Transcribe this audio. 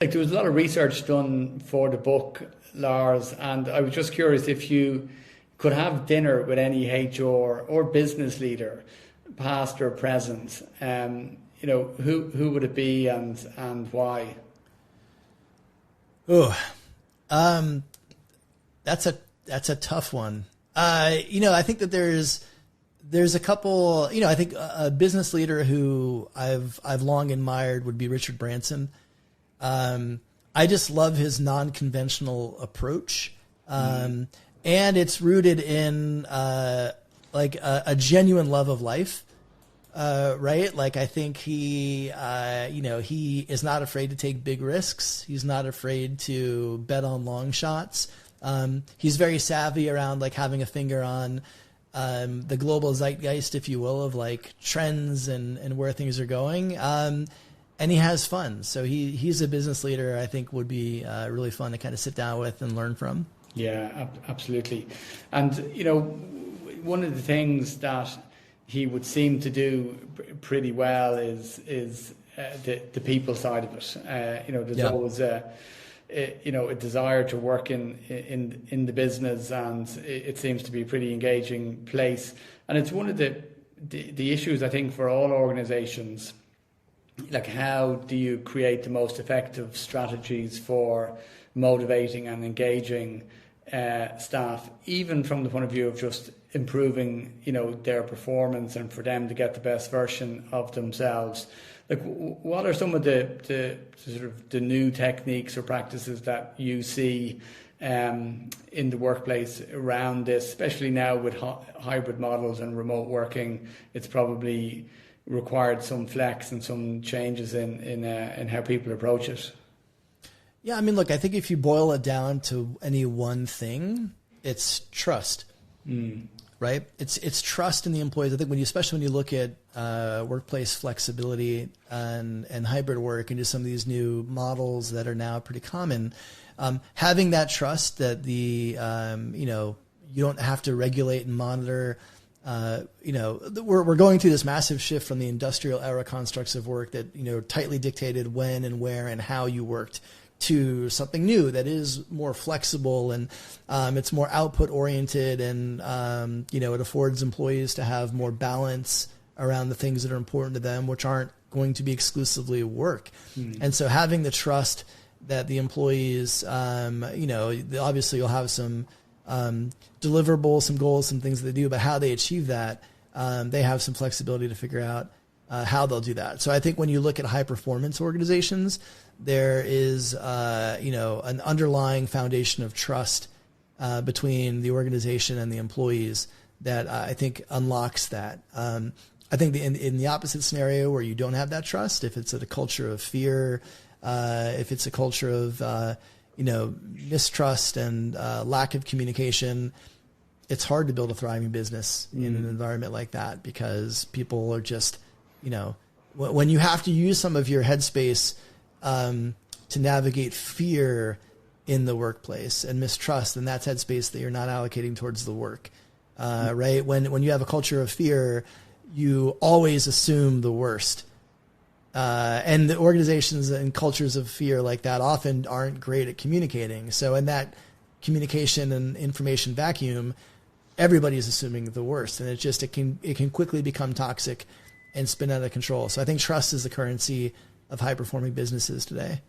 Like there was a lot of research done for the book, Lars, and I was just curious if you could have dinner with any HR or business leader, past or present. Who would it be and why? Oh, that's a tough one. I think that there's a couple. I think a business leader who I've long admired would be Richard Branson. I just love his non-conventional approach. And it's rooted in, a genuine love of life. Right. Like I think he is not afraid to take big risks. He's not afraid to bet on long shots. He's very savvy around like having a finger on, the global zeitgeist, if you will, of like trends and where things are going. And he has fun. So he's a business leader I think would be really fun to kind of sit down with and learn from. Yeah, absolutely. And, one of the things that he would seem to do pretty well is the people side of it. There's always a desire to work in the business, and it seems to be a pretty engaging place. And it's one of the issues I think for all organizations. Like, how do you create the most effective strategies for motivating and engaging staff, even from the point of view of just improving, their performance and for them to get the best version of themselves? Like, what are some of the sort of the new techniques or practices that you see in the workplace around this, especially now with hybrid models and remote working? It's probably required some flex and some changes in how people approach it. Yeah, I mean, look, I think if you boil it down to any one thing, it's trust, right? It's trust in the employees. I think especially when you look at workplace flexibility and hybrid work and just some of these new models that are now pretty common, having that trust that you don't have to regulate and monitor. We're going through this massive shift from the industrial era constructs of work that, tightly dictated when and where and how you worked, to something new that is more flexible and it's more output oriented and, it affords employees to have more balance around the things that are important to them, which aren't going to be exclusively work. And so having the trust that the employees, obviously you'll have some deliverables, some goals, some things that they do, but how they achieve that, they have some flexibility to figure out how they'll do that. So I think when you look at high performance organizations, there is, an underlying foundation of trust between the organization and the employees that I think unlocks that. I think in the opposite scenario where you don't have that trust, if it's a culture of fear, if it's a culture of mistrust and lack of communication, it's hard to build a thriving business in an environment like that, because people are just, when you have to use some of your headspace to navigate fear in the workplace and mistrust, and that's headspace that you're not allocating towards the work, right? When you have a culture of fear, you always assume the worst. And the organizations and cultures of fear like that often aren't great at communicating. So in that communication and information vacuum, everybody's assuming the worst, and it can quickly become toxic and spin out of control. So I think trust is the currency of high performing businesses today.